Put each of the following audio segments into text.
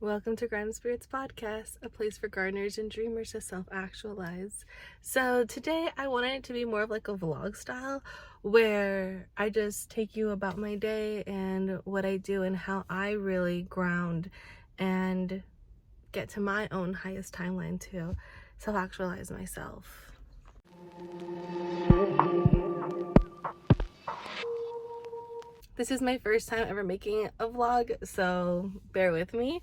Welcome to Grounded Spirits Podcast, a place for gardeners and dreamers to self-actualize. So today I wanted it to be more of like a vlog style where I just take you about my day and what I do and how I really ground and get to my own highest timeline to self-actualize myself. This is my first time ever making a vlog, so bear with me.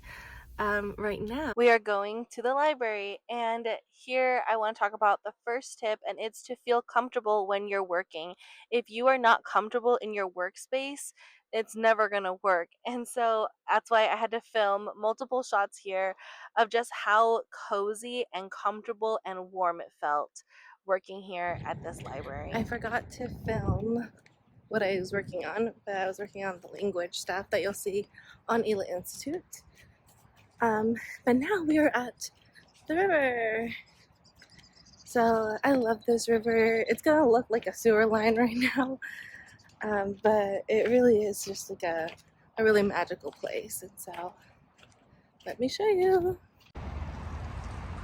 Right now we are going to the library, and here I want to talk about the first tip, and it's to feel comfortable when you're working. If you are not comfortable in your workspace, it's never gonna work. And so that's why I had to film multiple shots here of just how cozy and comfortable and warm it felt working here at this library. I forgot to film what I was working on, but I was working on the language stuff that you'll see on Ela Institute. But now we are at the river. So I love this river. It's gonna look like a sewer line right now, but it really is just like a really magical place. And so let me show you.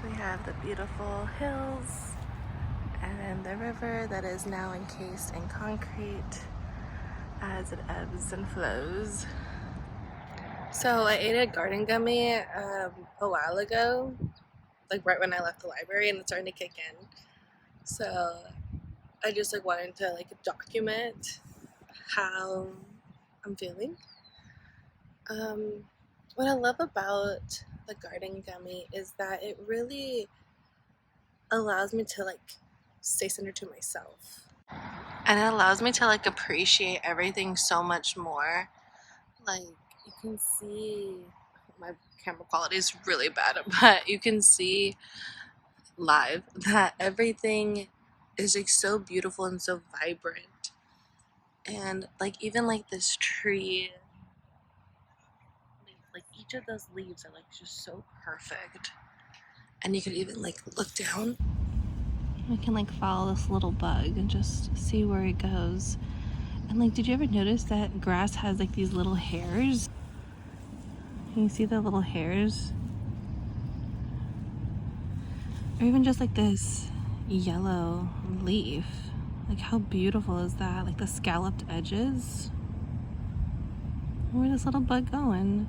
We have the beautiful hills and then the river that is now encased in concrete as it ebbs and flows. So I ate a garden gummy a while ago, like right when I left the library, and it's starting to kick in. So I just wanted to document how I'm feeling. What I love about the garden gummy is that it really allows me to stay centered to myself. And it allows me to appreciate everything so much more. You can see, my camera quality is really bad, but you can see live that everything is so beautiful and so vibrant. And even this tree, each of those leaves are just so perfect. And you can even look down. We can follow this little bug and just see where it goes. And did you ever notice that grass has these little hairs? Can you see the little hairs? Or even just this yellow leaf. How beautiful is that? The scalloped edges. Where's this little bug going?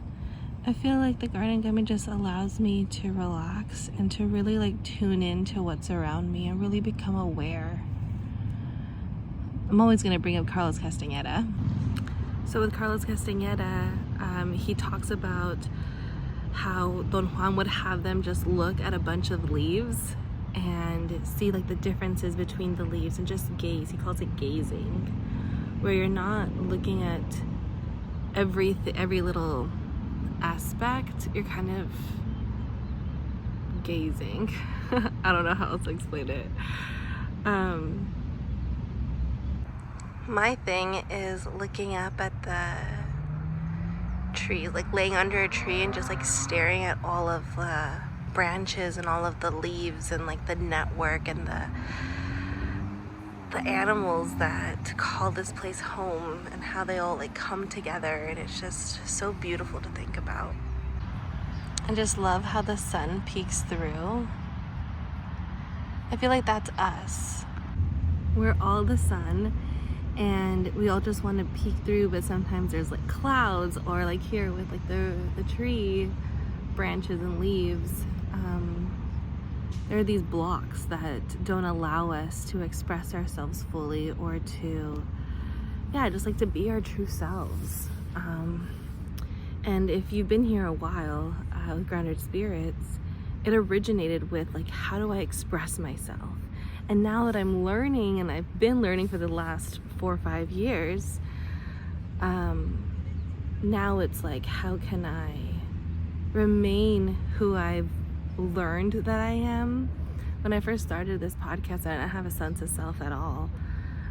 I feel like the garden gummy just allows me to relax and to really tune into what's around me and really become aware. I'm always going to bring up Carlos Castaneda. So with Carlos Castaneda, he talks about how Don Juan would have them just look at a bunch of leaves and see the differences between the leaves and just gaze. He calls it gazing, where you're not looking at every little aspect, you're kind of gazing. I don't know how else to explain it. My thing is looking up at the tree, laying under a tree and just staring at all of the branches and all of the leaves and the network and the animals that call this place home and how they all come together, and it's just so beautiful to think about. I just love how the sun peeks through. I feel like that's us. We're all the sun, and we all just want to peek through, but sometimes there's clouds, or here with the tree branches and leaves, there are these blocks that don't allow us to express ourselves fully or to just to be our true selves. And if you've been here a while with Grounded Spirits, it originated with how do I express myself? And now that I'm learning, and I've been learning for the last 4 or 5 years, now it's how can I remain who I've learned that I am? When I first started this podcast, I didn't have a sense of self at all.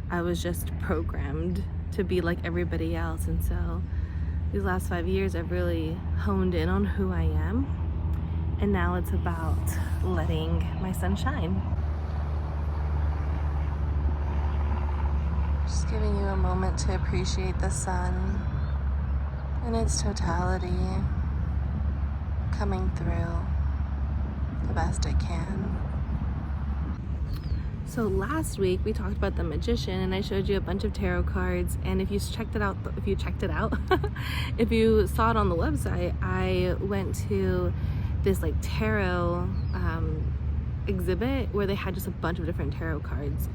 I was just programmed to be like everybody else. And so these last 5 years, I've really honed in on who I am. And now it's about letting my sun shine. Just giving you a moment to appreciate the sun in its totality. coming through the best it can. So last week we talked about the magician, and I showed you a bunch of tarot cards, and if you checked it out if you saw it on the website, I went to this like tarot exhibit where they had just a bunch of different tarot cards,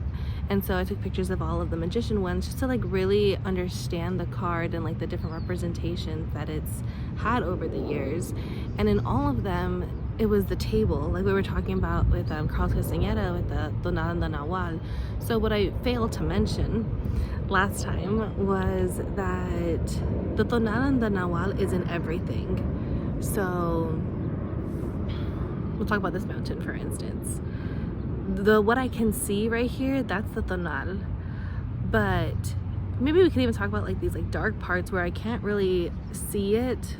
and so I took pictures of all of the magician ones just to like really understand the card and like the different representations that it's had over the years. And in all of them, it was the table, like we were talking about with Carlos Castañeda with the Tonal and the Nahual. So what I failed to mention last time was that the Tonal and the Nahual is in everything. So we'll talk about this mountain, for instance. What I can see right here, that's the Tonal. But maybe we could even talk about like these like dark parts where I can't really see it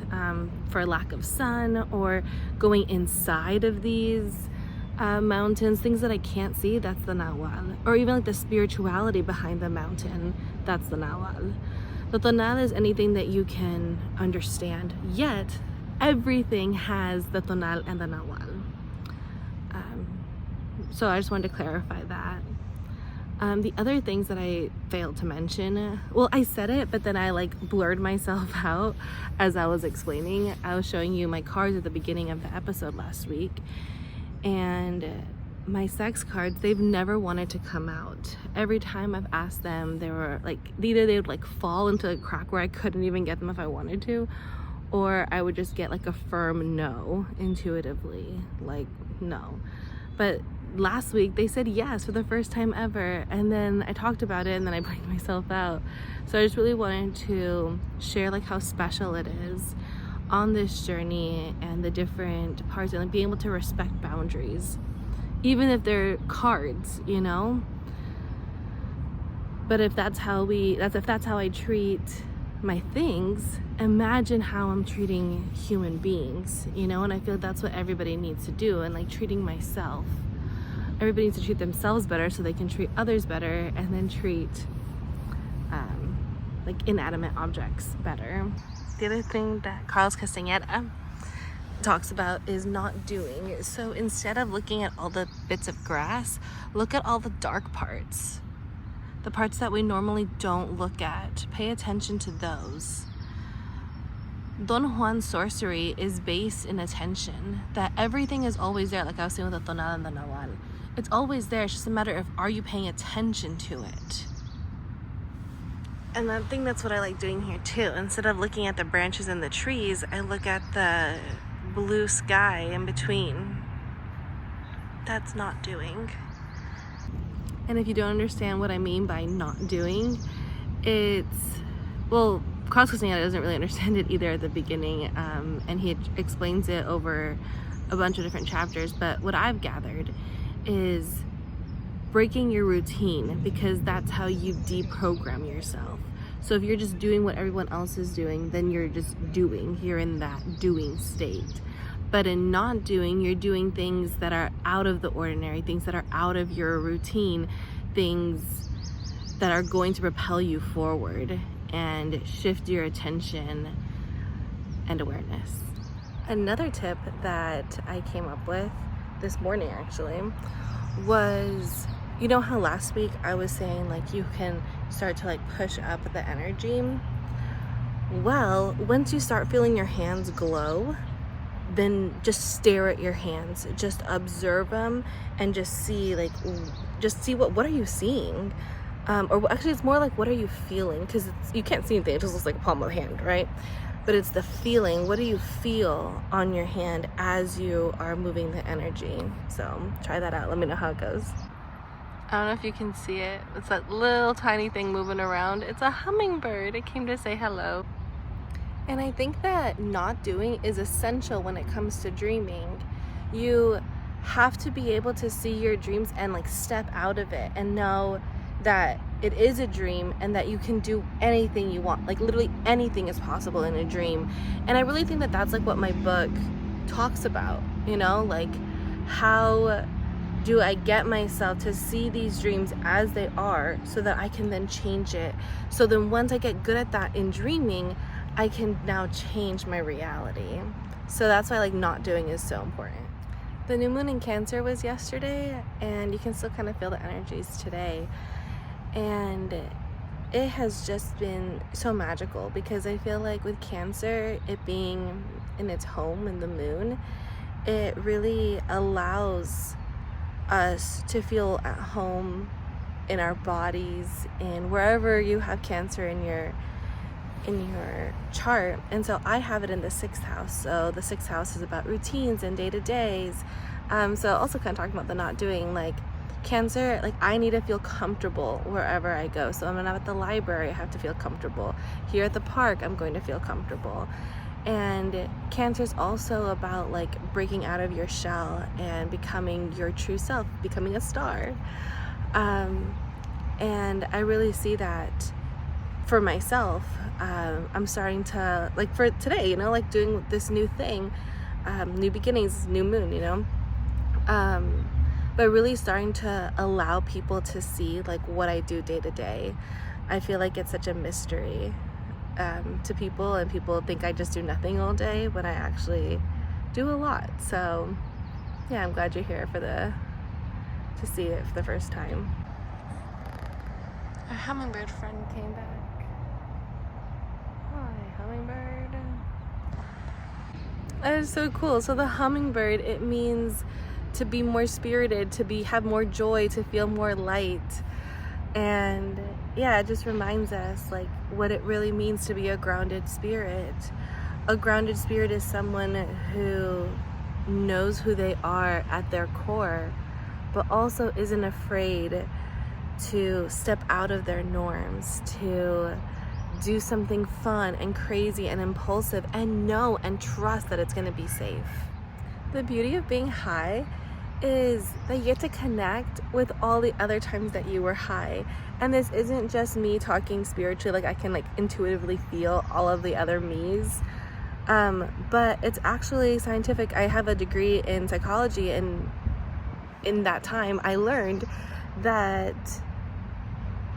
for lack of sun, or going inside of these mountains, things that I can't see, that's the Nahual. Or even like the spirituality behind the mountain, that's the Nahual. The Tonal is anything that you can understand, yet everything has the Tonal and the Nahual. So I just wanted to clarify that. The other things that I failed to mention, well, I said it, but then I like blurred myself out as I was explaining. I was showing you my cards at the beginning of the episode last week, and my sex cards, they've never wanted to come out. Every time I've asked them, they were like, either they would like fall into a crack where I couldn't even get them if I wanted to, or I would just get like a firm no intuitively, like no. But last week they said yes for the first time ever, and then I talked about it and then I blamed myself out. So I just really wanted to share like how special it is on this journey and the different parts, and like being able to respect boundaries, even if they're cards, you know. But if that's how I treat my things, imagine how I'm treating human beings, you know. And I feel that's what everybody needs to do, and like treating myself. Everybody needs to treat themselves better so they can treat others better, and then treat like inanimate objects better. The other thing that Carlos Castañeda talks about is not doing. So instead of looking at all the bits of grass, look at all the dark parts. The parts that we normally don't look at. Pay attention to those. Don Juan's sorcery is based in attention. That everything is always there, like I was saying with the Tonal and the Nahual. It's always there. It's just a matter of, are you paying attention to it? And I think that's what I like doing here too. Instead of looking at the branches and the trees, I look at the blue sky in between. That's not doing. And if you don't understand what I mean by not doing, it's, well, Carlos Castañeda doesn't really understand it either at the beginning, and he explains it over a bunch of different chapters. But what I've gathered is breaking your routine, because that's how you deprogram yourself. So if you're just doing what everyone else is doing, then you're just doing. You're in that doing state. But in not doing, you're doing things that are out of the ordinary, things that are out of your routine, things that are going to propel you forward and shift your attention and awareness. Another tip that I came up with this morning actually was, you know how last week I was saying like you can start to like push up the energy? Well, once you start feeling your hands glow, then just stare at your hands, just observe them, and just see what are you seeing? Or actually it's more like, what are you feeling? Because you can't see anything, it just looks like a palm of the hand, right? But it's the feeling. What do you feel on your hand as you are moving the energy? So try that out, let me know how it goes. I don't know if you can see it. It's that little tiny thing moving around. It's a hummingbird. It came to say hello. And I think that not doing is essential when it comes to dreaming. You have to be able to see your dreams and like step out of it and know that it is a dream and that you can do anything you want. Like literally anything is possible in a dream. And I really think that that's like what my book talks about, you know, like how do I get myself to see these dreams as they are so that I can then change it? So then once I get good at that in dreaming, I can now change my reality. So that's why like not doing is so important. The new moon in Cancer was yesterday, and you can still kind of feel the energies today. And it has just been so magical, because I feel like with Cancer, it being in its home in the moon, it really allows us to feel at home in our bodies and wherever you have Cancer in your chart. And so I have it in the 6th house. So the 6th house is about routines and day-to-days. So also kind of talking about the not doing, like Cancer, like I need to feel comfortable wherever I go. So when I'm at the library, I have to feel comfortable. Here at the park, I'm going to feel comfortable. And Cancer is also about like breaking out of your shell and becoming your true self, becoming a star. And I really see that for myself. I'm starting to, like for today, you know, like doing this new thing, new beginnings, new moon, you know, but really starting to allow people to see like what I do day to day. I feel like it's such a mystery to people, and people think I just do nothing all day when I actually do a lot. So yeah, I'm glad you're here to see it for the first time. Our hummingbird friend came back. Hi, hummingbird. That is so cool. So the hummingbird, it means to be more spirited, to have more joy, to feel more light. And yeah, it just reminds us like what it really means to be a grounded spirit. A grounded spirit is someone who knows who they are at their core, but also isn't afraid to step out of their norms, to do something fun and crazy and impulsive, and know and trust that it's going to be safe. The beauty of being high is that you get to connect with all the other times that you were high. And this isn't just me talking spiritually, like I can like intuitively feel all of the other me's, but it's actually scientific. I have a degree in psychology, and in that time I learned that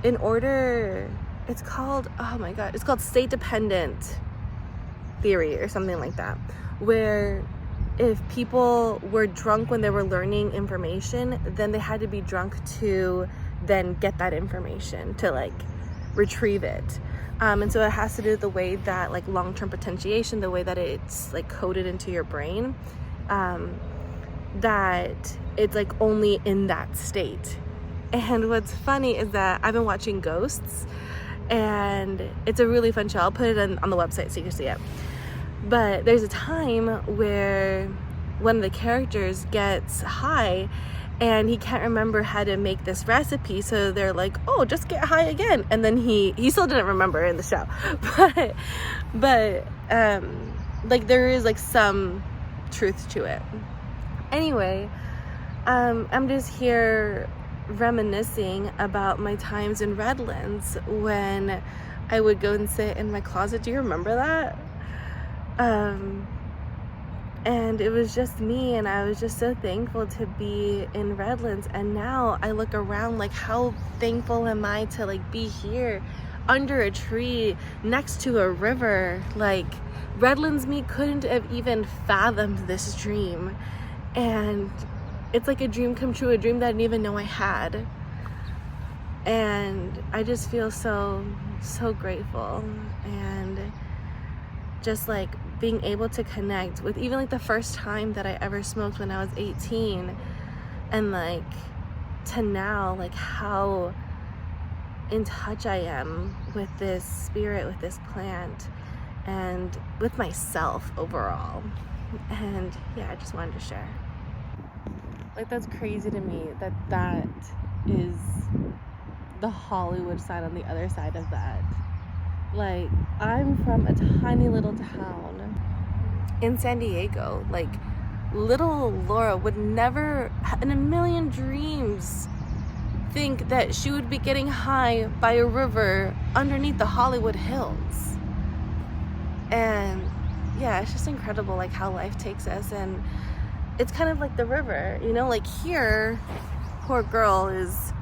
it's called state dependent theory or something like that, where if people were drunk when they were learning information, then they had to be drunk to then get that information, to like retrieve it. And so it has to do with the way that like long-term potentiation, the way that it's like coded into your brain, that it's like only in that state. And what's funny is that I've been watching Ghosts, and it's a really fun show. I'll put it on the website so you can see it. But there's a time where one of the characters gets high and he can't remember how to make this recipe, so they're like, oh, just get high again. And then he still didn't remember in the show, but like there is like some truth to it. Anyway, I'm just here reminiscing about my times in Redlands when I would go and sit in my closet. Do you remember that? And it was just me, and I was just so thankful to be in Redlands. And now I look around like, how thankful am I to like be here under a tree next to a river. Like Redlands me couldn't have even fathomed this dream, and it's like a dream come true, a dream that I didn't even know I had. And I just feel so grateful, and just like being able to connect with even like the first time that I ever smoked when I was 18, and like to now, like how in touch I am with this spirit, with this plant, and with myself overall. And yeah, I just wanted to share. Like that's crazy to me that is the Hollywood side on the other side of that. Like I'm from a tiny little town in San Diego. Like little Laura would never in a million dreams think that she would be getting high by a river underneath the Hollywood Hills. And yeah, it's just incredible like how life takes us. And it's kind of like the river, you know, like here, poor girl is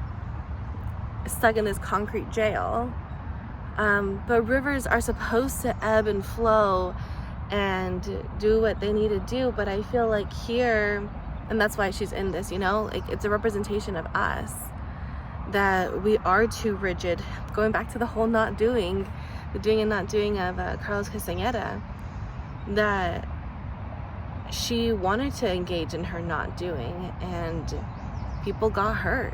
stuck in this concrete jail. But rivers are supposed to ebb and flow and do what they need to do. But I feel like here, and that's why she's in this, you know, like it's a representation of us, that we are too rigid. Going back to the whole not doing, the doing and not doing of Carlos Castañeda, that she wanted to engage in her not doing, and people got hurt.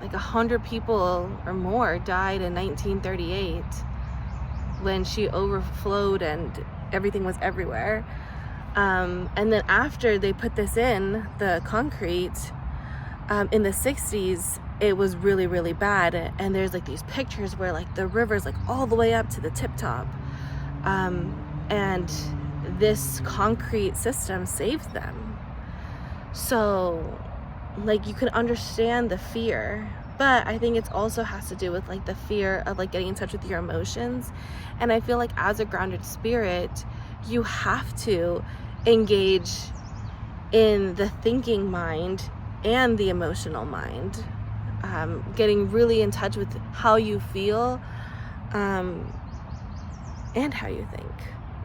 Like 100 people or more died in 1938 when she overflowed and everything was everywhere. And then after they put this in, the concrete, in the 60s, it was really, really bad. And there's like these pictures where like the river's like all the way up to the tip top. And this concrete system saved them. So like you can understand the fear, but I think it also has to do with like the fear of like getting in touch with your emotions. And I feel like as a grounded spirit, you have to engage in the thinking mind and the emotional mind, getting really in touch with how you feel, and how you think.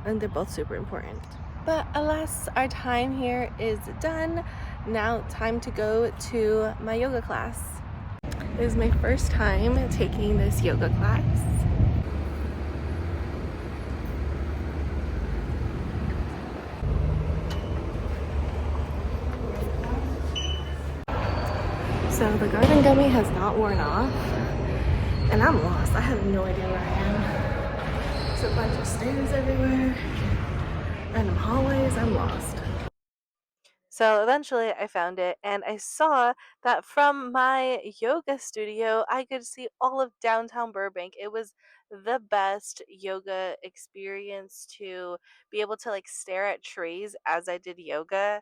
And they're both super important. But alas, our time here is done. Now time to go to my yoga class. It is my first time taking this yoga class. So the garden gummy has not worn off, and I'm lost. I have no idea where I am. There's a bunch of stairs everywhere, random hallways. I'm lost. So eventually I found it, and I saw that from my yoga studio, I could see all of downtown Burbank. It was the best yoga experience to be able to like stare at trees as I did yoga.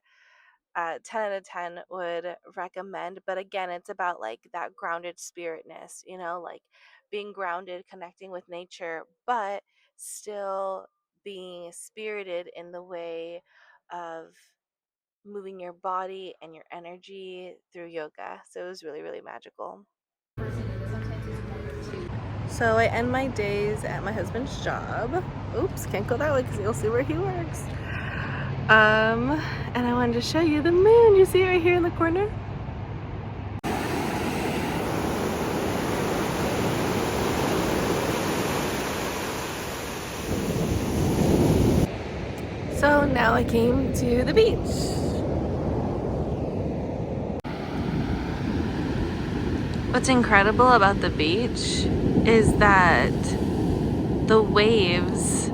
10 out of 10 would recommend. But again, it's about like that grounded spiritness, you know, like being grounded, connecting with nature, but still being spirited in the way of moving your body and your energy through yoga. So it was really, really magical. So I end my days at my husband's job. Oops, can't go that way because you'll see where he works. And I wanted to show you the moon. You see it right here in the corner? So now I came to the beach. What's incredible about the beach is that the waves,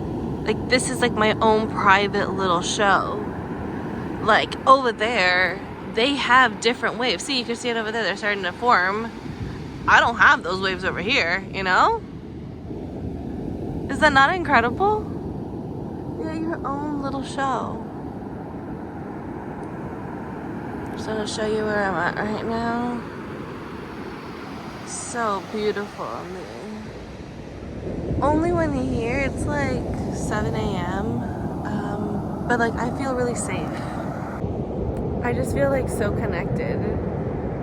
like this is like my own private little show. Like over there, they have different waves. See, you can see it over there. They're starting to form. I don't have those waves over here, you know? Is that not incredible? Yeah, your own little show. So I'll show you where I'm at right now. So beautiful. Only when you're here, it's like 7 a.m. But like I feel really safe. I just feel like so connected.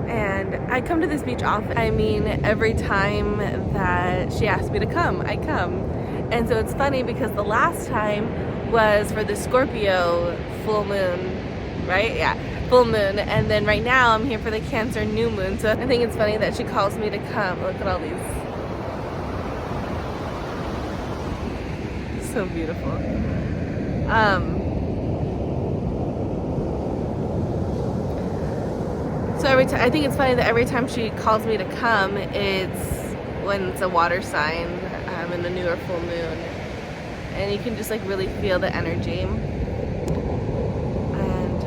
And I come to this beach often. I mean, every time that she asks me to come, I come. And so it's funny because the last time was for the Scorpio full moon, right? Yeah, full moon. And then right now I'm here for the Cancer new moon. So I think it's funny that she calls me to come. Look at all these. So beautiful. So every time, I think it's funny that every time she calls me to come, it's when it's a water sign, in the new or full moon, and you can just like really feel the energy, and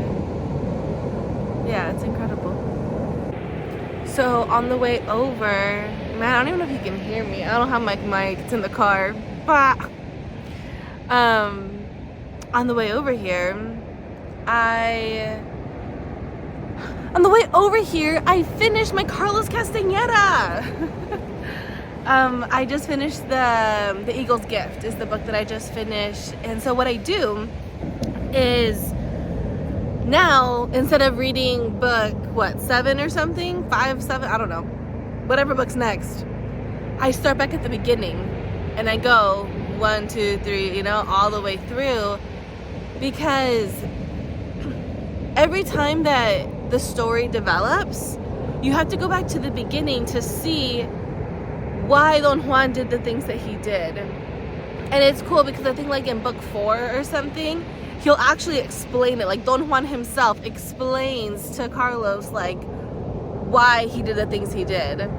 yeah, it's incredible. So on the way over, man, I don't even know if you can hear me. I don't have my mic, it's in the car. Bah! On the way over here, on the way over here, I finished my Carlos Castañeda. I just finished the Eagle's Gift is the book that I just finished. And so what I do is now, instead of reading book, 7 or something, 5, 7, I don't know, whatever book's next, I start back at the beginning and I go 1, 2, 3, you know, all the way through, because every time that the story develops, you have to go back to the beginning to see why Don Juan did the things that he did. And it's cool because I think like in book 4 or something, he'll actually explain it. Like Don Juan himself explains to Carlos like why he did the things he did.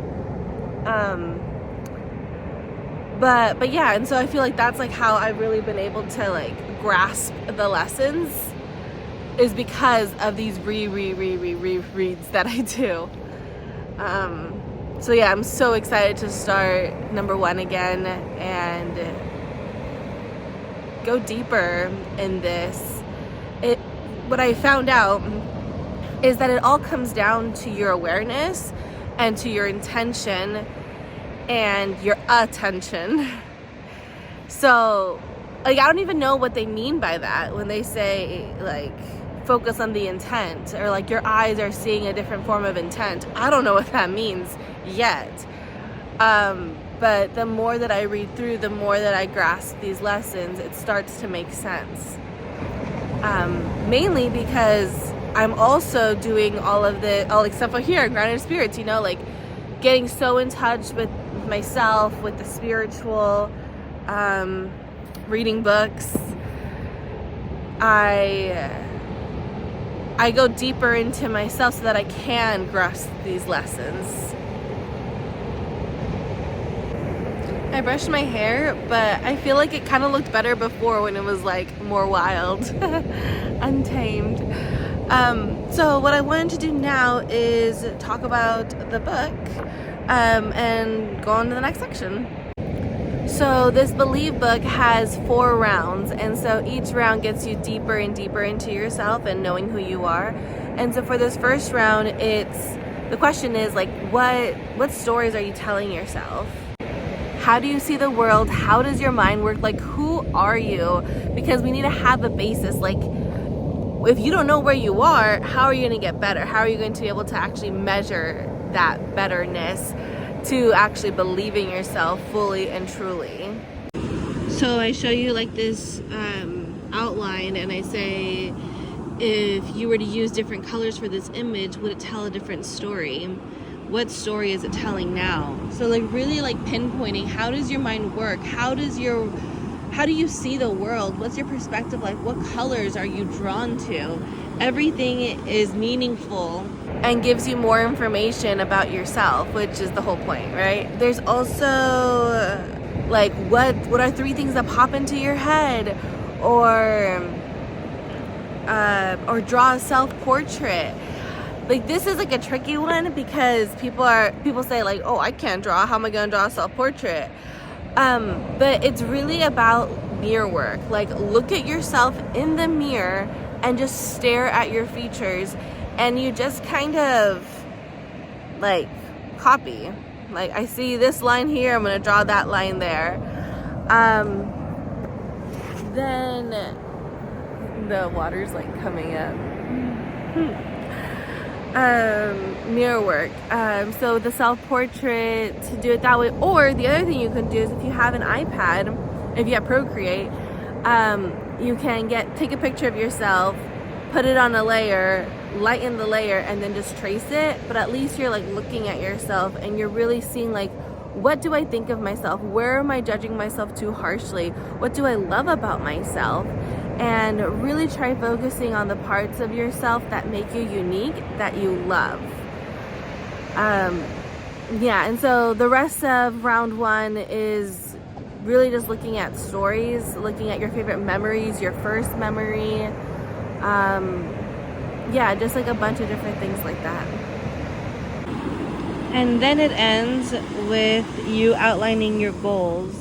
But yeah, and so I feel like that's like how I've really been able to like grasp the lessons, is because of these reads that I do. So yeah, I'm so excited to start number 1 again and go deeper in this. What I found out is that it all comes down to your awareness and to your intention and your attention. So like I don't even know what they mean by that when they say like focus on the intent, or like your eyes are seeing a different form of intent. I don't know what that means yet. But the more that I read through, the more that I grasp these lessons, it starts to make sense. Mainly because I'm also doing all like stuff here in Grounded Spirits, you know, like getting so in touch with myself, with the spiritual, reading books. I go deeper into myself so that I can grasp these lessons. I brushed my hair, but I feel like it kind of looked better before when it was like more wild, untamed. So what I wanted to do now is talk about the book and go on to the next section. So this Believe book has 4 rounds, and so each round gets you deeper and deeper into yourself and knowing who you are. And so for this first round, the question is like, what stories are you telling yourself? How do you see the world? How does your mind work? Like, who are you? Because we need to have a basis. Like, if you don't know where you are, how are you going to get better? How are you going to be able to actually measure that betterness to actually believe in yourself fully and truly? So I show you like this outline, and I say, if you were to use different colors for this image, would it tell a different story? What story is it telling now? So like really like pinpointing, how does your mind work? How do you see the world? What's your perspective like? What colors are you drawn to? Everything is meaningful and gives you more information about yourself, which is the whole point, right? There's also like what are 3 things that pop into your head, or draw a self-portrait. Like this is like a tricky one because people say like, oh, I can't draw, how am I gonna draw a self-portrait? But it's really about mirror work. Like look at yourself in the mirror and just stare at your features, and you just kind of like copy. Like I see this line here, I'm gonna draw that line there. Then the water's like coming up. Mirror work. So the self-portrait, to do it that way, or the other thing you can do is if you have an iPad, if you have Procreate, you can take a picture of yourself, put it on a layer, lighten the layer, and then just trace it. But at least you're like looking at yourself and you're really seeing like, what do I think of myself? Where am I judging myself too harshly? What do I love about myself? And really try focusing on the parts of yourself that make you unique, that you love. Yeah, and so the rest of round 1 is really just looking at stories, looking at your favorite memories, your first memory. Yeah, just like a bunch of different things like that. And then it ends with you outlining your goals.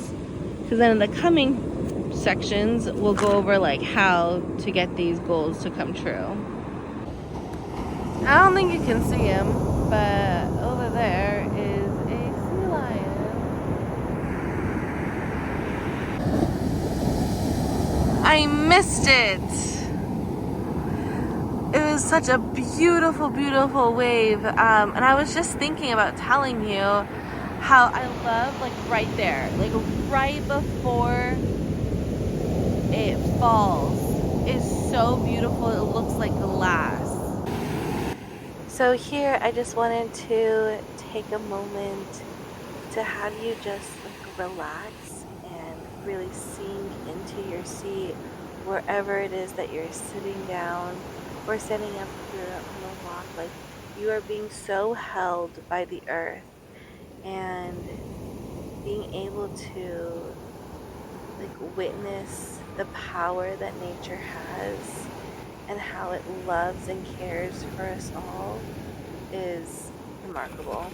Because then in the coming sections we'll go over like how to get these goals to come true. I don't think you can see him, but over there is a sea lion. I missed it. It was such a beautiful wave, and I was just thinking about telling you how I love, like right there, like right before it falls is so beautiful. It looks like glass. So here I just wanted to take a moment to have you just like relax and really sink into your seat wherever it is that you're sitting down or standing up if you're on a walk. Like, you are being so held by the earth and being able to like witness the power that nature has and how it loves and cares for us all is remarkable.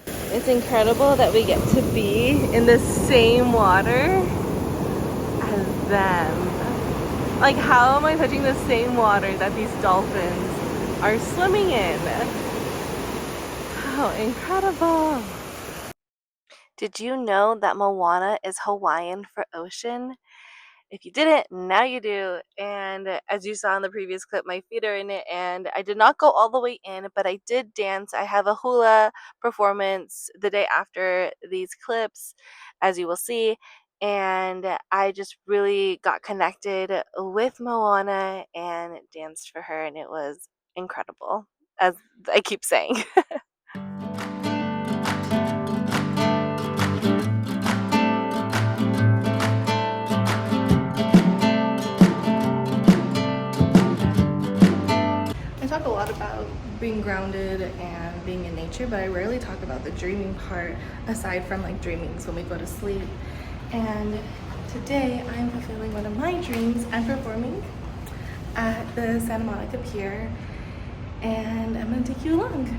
It's incredible that we get to be in the same water as them. Like, how am I touching the same water that these dolphins are swimming in? How incredible! Did you know that Moana is Hawaiian for ocean? If you didn't, now you do. And as you saw in the previous clip, my feet are in it, and I did not go all the way in, but I did dance. I have a hula performance the day after these clips, as you will see. And I just really got connected with Moana and danced for her, and it was incredible, as I keep saying. I talk a lot about being grounded and being in nature, but I rarely talk about the dreaming part aside from like dreamings when we go to sleep. And today I'm fulfilling one of my dreams. I'm performing at the Santa Monica Pier, and I'm gonna take you along.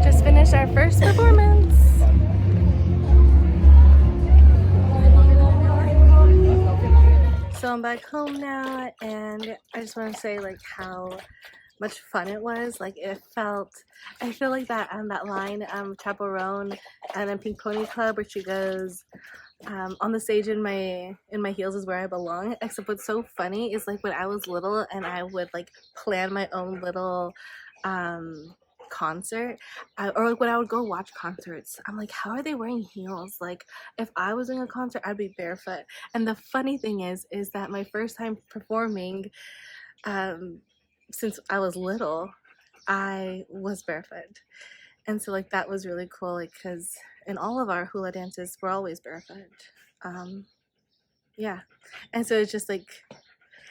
Just finished our first performance. So I'm back home now, and I just want to say like how much fun it was. Like, I feel like that that line, Chaperone and then Pink Pony Club, where she goes, on the stage in my heels is where I belong. Except what's so funny is like when I was little and I would like plan my own little concert, or like when I would go watch concerts, I'm like, how are they wearing heels? Like, if I was doing a concert, I'd be barefoot. And the funny thing is that my first time performing, since I was little, I was barefoot. And so like that was really cool, like, because in all of our hula dances we're always barefoot. Yeah. And so it's just like,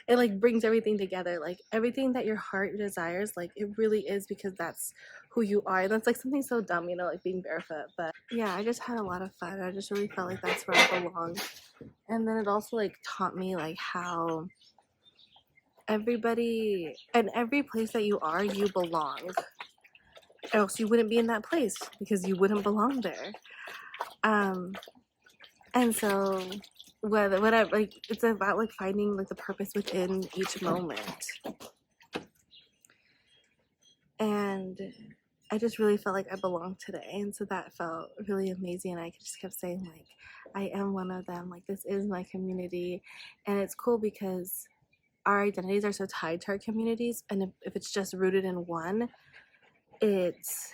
it like brings everything together, like everything that your heart desires, like it really is, because that's who you are. And that's like something so dumb, you know, like being barefoot. But yeah, I just had a lot of fun. I just really felt like that's where I belong. And then it also like taught me like how everybody and every place that you are, you belong, else you wouldn't be in that place because you wouldn't belong there. And so whatever, like, it's about like finding like the purpose within each moment. And I just really felt like I belonged today, and so that felt really amazing. And I just kept saying like, I am one of them, like this is my community. And it's cool because our identities are so tied to our communities, and if it's just rooted in one, it's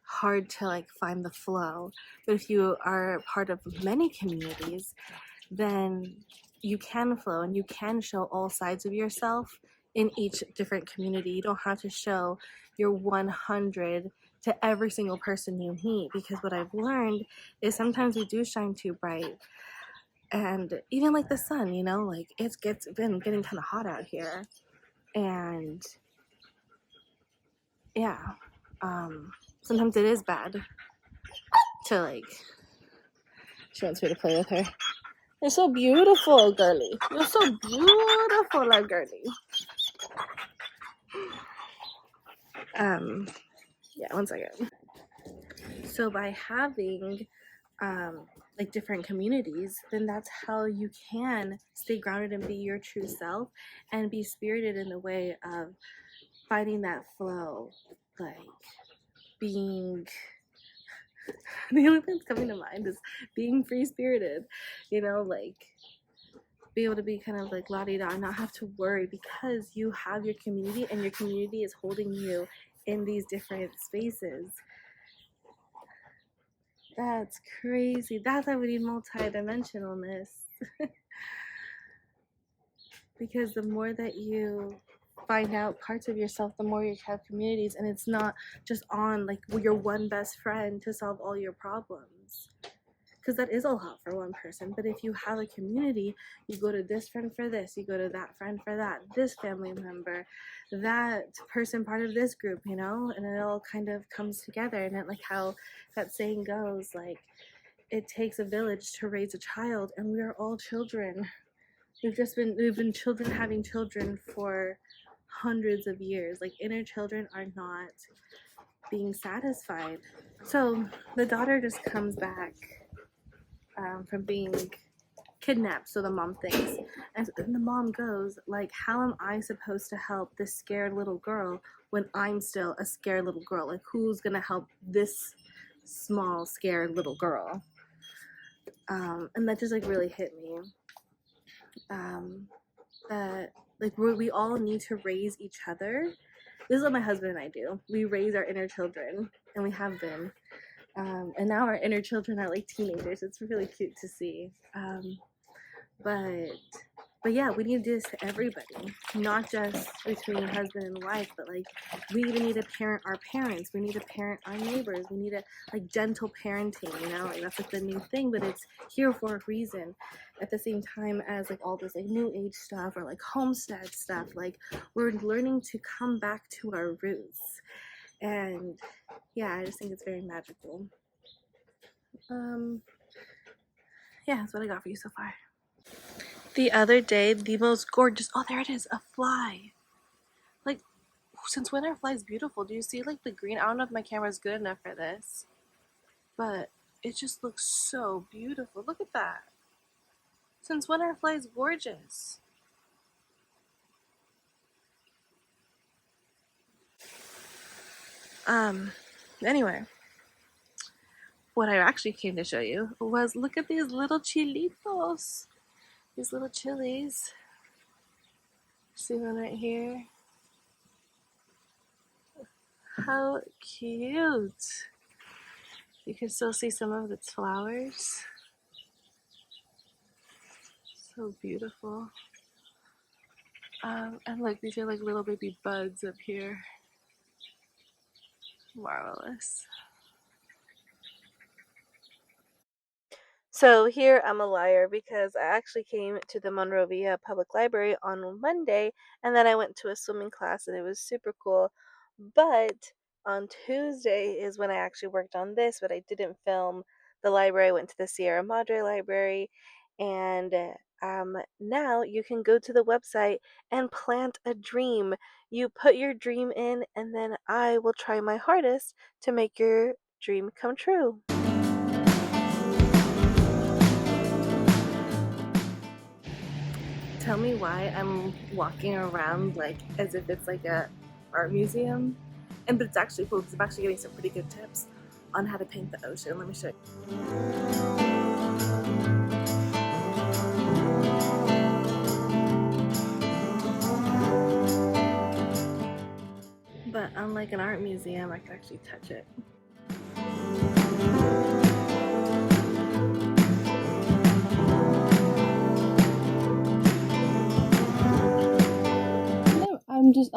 hard to like find the flow. But if you are part of many communities, then you can flow and you can show all sides of yourself in each different community. You don't have to show your 100 to every single person you meet, because what I've learned is sometimes we do shine too bright. And even like the sun, you know, like it's been getting kind of hot out here. And yeah, sometimes it is bad to like, she wants me to play with her. You're so beautiful, girly. You're so beautiful, like girly. Yeah, one second. So by having like different communities, then that's how you can stay grounded and be your true self and be spirited in the way of finding that flow, like being the only thing that's coming to mind is being free spirited, like be able to be kind of like la di da and not have to worry because you have your community and your community is holding you in these different spaces. That's crazy. That's why we need multi-dimensionalness. Because the more that you find out parts of yourself, the more you have communities, and it's not just on like your one best friend to solve all your problems. Because that is a lot for one person. But if you have a community, you go to this friend for this, you go to that friend for that, this family member, that person part of this group, and it all kind of comes together. And it, like how that saying goes, like, it takes a village to raise a child, and we are all children. We've been children having children for hundreds of years. Like, inner children are not being satisfied. So the daughter just comes back from being kidnapped, so the mom thinks, and the mom goes like, how am I supposed to help this scared little girl when I'm still a scared little girl? Like, who's gonna help this small scared little girl? And that just like really hit me, that like we all need to raise each other. This is what my husband and I do. We raise our inner children, and we have been, and now our inner children are like teenagers. It's really cute to see. But yeah, we need to do this to everybody, not just between husband and wife, but like we even need to parent our parents. We need to parent our neighbors. We need to like gentle parenting, like that's like the new thing, but it's here for a reason. At the same time as like all this like new age stuff or like homestead stuff, like we're learning to come back to our roots. And yeah, I just think it's very magical. Yeah, that's what I got for you so far. The other day, the most gorgeous, oh, there it is, a fly. Like, since when are flies beautiful? Do you see like the green? I don't know if my camera's good enough for this, but it just looks so beautiful. Look at that. Since when are flies gorgeous? Anyway, what I actually came to show you was, look at these little chilitos. These little chilies. See one right here? How cute. You can still see some of its flowers. So beautiful. And look, these are like little baby buds up here. Marvelous. So here I'm a liar because I actually came to the Monrovia Public Library on Monday, and then I went to a swimming class and it was super cool. But on Tuesday is when I actually worked on this, but I didn't film the library. I went to the Sierra Madre Library, and now you can go to the website and plant a dream. You put your dream in, and then I will try my hardest to make your dream come true. Tell me why I'm walking around like as if it's like a art museum, but it's actually cool because I'm actually getting some pretty good tips on how to paint the ocean. Let me show you. But unlike an art museum, I can actually touch it.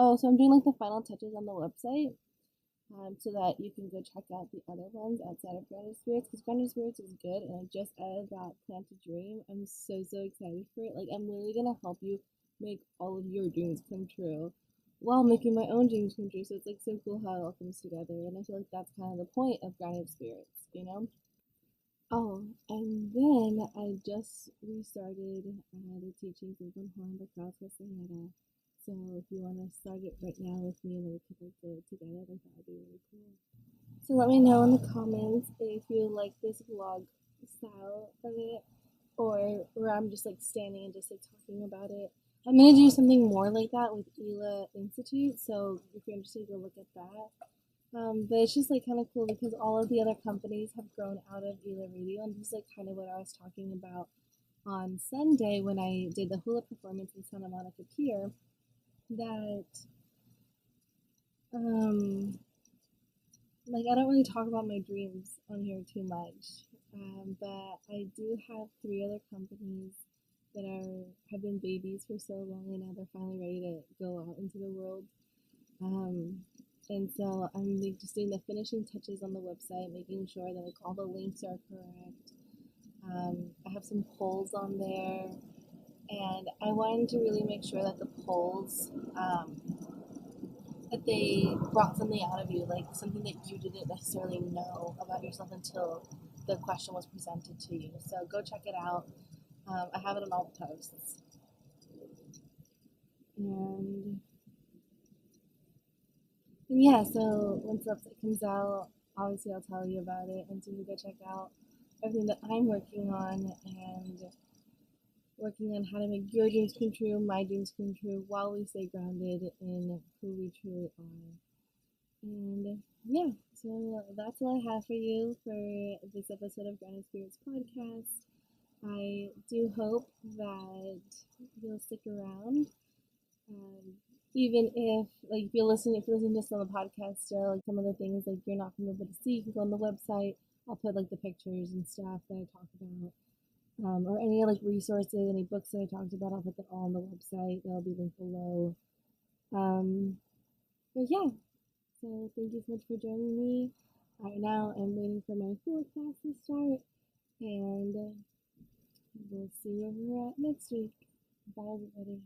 I'm doing like the final touches on the website, so that you can go check out the other ones outside of Grounded Spirits, because Grounded Spirits is good, and I just added that Plant a Dream. I'm so excited for it. Like, I'm literally gonna help you make all of your dreams come true while making my own dreams come true. So it's like so cool how it all comes together, and I feel like that's kind of the point of Grounded Spirits, Oh, and then I just restarted the teachings of Moana Castaneda. So if you want to start it right now with me and then we could like do it together, like that would be really cool. So let me know in the comments if you like this vlog style of it or where I'm just like standing and just like talking about it. I'm gonna do something more like that with Ela Institute, so if you're interested, go look at that. But it's just like kind of cool because all of the other companies have grown out of Ela Radio, and this is like kind of what I was talking about on Sunday when I did the hula performance in Santa Monica Pier. That um, like I don't really talk about my dreams on here too much, but I do have three other companies that have been babies for so long, and now they're finally ready to go out into the world. Um, and so I'm like, just doing the finishing touches on the website, making sure that like all the links are correct. I have some polls on there, and I wanted to really make sure that the polls that they brought something out of you, like something that you didn't necessarily know about yourself until the question was presented to you. So go check it out. I have it on all the posts. And yeah, so once the website comes out, obviously I'll tell you about it, and so you can go check out everything that I'm working on and working on how to make your dreams come true, my dreams come true, while we stay grounded in who we truly are. And yeah, so that's all I have for you for this episode of Grounded Spirits podcast. I do hope that you'll stick around. Um, Even if you're listening to this on the podcast still, like some of the things like you're not gonna be able to see, you can go on the website. I'll put like the pictures and stuff that I talk about, or any like resources, any books that I talked about. I'll put that all on the website. They'll be linked below. Um, but yeah, so thank you so much for joining me. Right now, I'm waiting for my hula class to start, and we'll see where we're at next week. Bye, everybody.